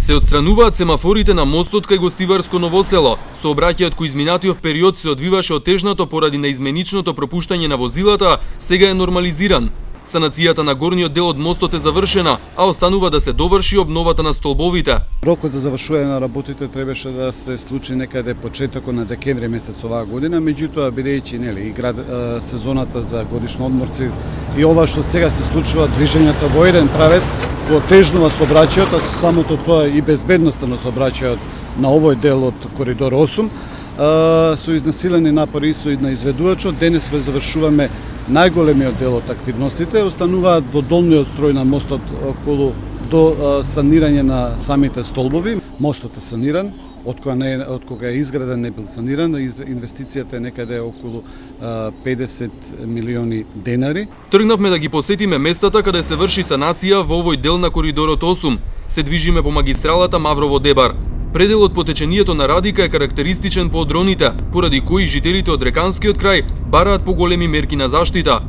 Се отстрануваат семафорите на мостот кај Гостиварско Ново село. Сообраќајот кој изминатиот период се одвиваше отежнато поради неизменичното пропуштање на возилата, сега е нормализиран. Санацијата на горниот дел од мостот е завршена, а останува да се доврши обновата на столбовите. Рокот за завршување на работите требаше да се случи некаде почетокот на декември месец оваа година, меѓутоа бидејќи сезоната за годишни одморци и ова што сега се случува, движењето во еден правец го отежнува сообраќајот, а самото тоа и безбедноста на сообраќајот на овој дел од коридор 8, со изнесилени напори со на изведувачот, денес го завршуваме најголемиот дел од активностите, остануваат во долниот строј на мостот околу до санирање на самите столбови. Мостот е саниран, од кога е изграден не бил саниран, инвестицијата е некаде околу 50 милиони денари. Тргнавме да ги посетиме местата каде се врши санација во овој дел на коридорот 8. Се движиме по магистралата Маврово-Дебар. Пределот по течението на Радика е карактеристичен по одроните, поради кои жителите од Реканскиот крај бараат поголеми мерки на заштита.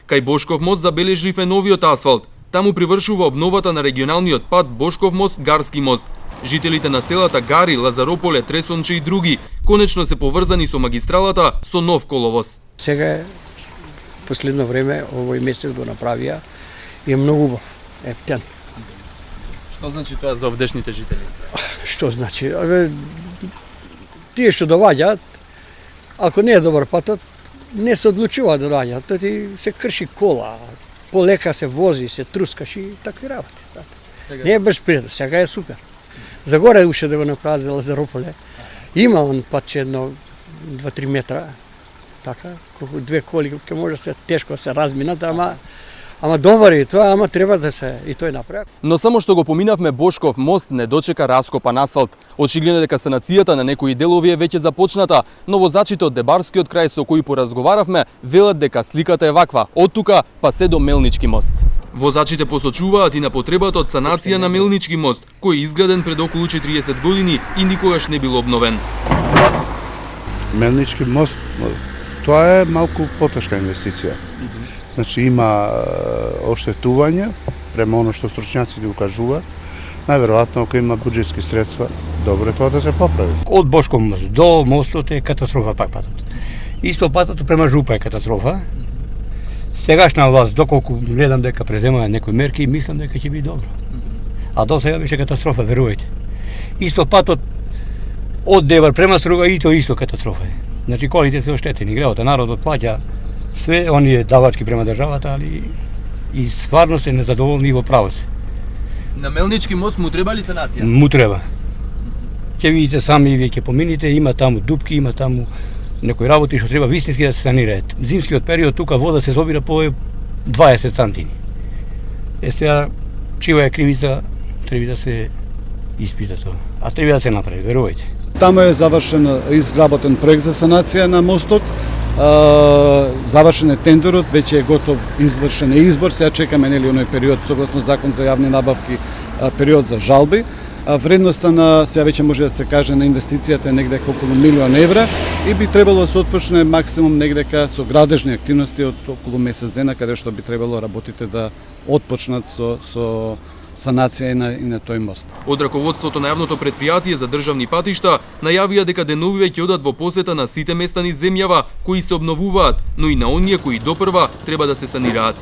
Кај Бошков мост забележлив е новиот асфалт. Таму привршува обновата на регионалниот пат Бошков мост-Гарски мост. Жителите на селата Гари, Лазарополе, Тресонче и други конечно се поврзани со магистралата со нов коловоз. Сега последно време овој месец го направија и е многу убав, ептен. Што значи тоа за овдешните жители? Што значи? Тие што доаѓаат, ако не е добар патот, не се одлучуваат да доаѓаат, тоти се крши кола, полека се вози, се трускаш и такви работи. Не е безпредно, сега е супер. За горе уште да го направат за Лазарополе. Има он патче едно 2-3 метра, така, две коли ќе може се тешко се разминат, ама добар е тоа, ама треба да се и тој направи. Но само што го поминавме Бошков мост не дочека раскопан асфалт. Очигледно дека санацијата на некои делови е веќе започната, но возачите од Дебарскиот крај со кои поразговаравме велат дека сликата е ваква, од тука па се до Мелнички мост. Возачите посочуваат и на потребата од санација на Мелнички мост, кој е изграден пред околу 40 години и никогаш не бил обновен. Мелнички мост, тоа е малку потешка инвестиција. Значи има оштетување према оно што стручњаците укажуваат. Најверојатно ако има буџетски средства, добро е тоа да се поправи. Од Бошков мост до мостот е катастрофа пак патот. Исто патот према Жупа е катастрофа. Сегашна власт, доколку гледам дека преземаат некои мерки, мислам дека ќе биде добро. А до сега беше катастрофа, верувајте. Исто патот од Дебар према Струга и тоа исто катастрофа е. Значи колите се оштетени, греот, народот плаќа све оние давачки према државата, али и стварно се незадоволни во право се. На Мелнички мост му треба ли санација? Му треба. Ќе видите сами, вие ќе помините, има таму дупки, има таму некои работи што треба вистински да се санираат. Зимскиот период тука вода се собира по 20 сантини. Сега чива е кривица, треба да се испита тоа. А треба да се направи, верувајте. Таму е завршен изработен проект за санација на мостот. Завршен е тендерот, веќе е готов, извршен е избор, сега чекаме оној период согласно закон за јавни набавки, период за жалби. Вредноста на, сега веќе може да се каже, на инвестицијата е негде околу 1 милион евра и би требало да се отпочне максимум негдека со градежни активности од околу месец дена, каде што би требало работите да отпочнат со санација и на тој мост. Од раководството на јавното претпријатие за државни патишта најавија дека деновиве ќе одат во посета на сите места низ земјава кои се обновуваат, но и на оние кои допрва треба да се санираат.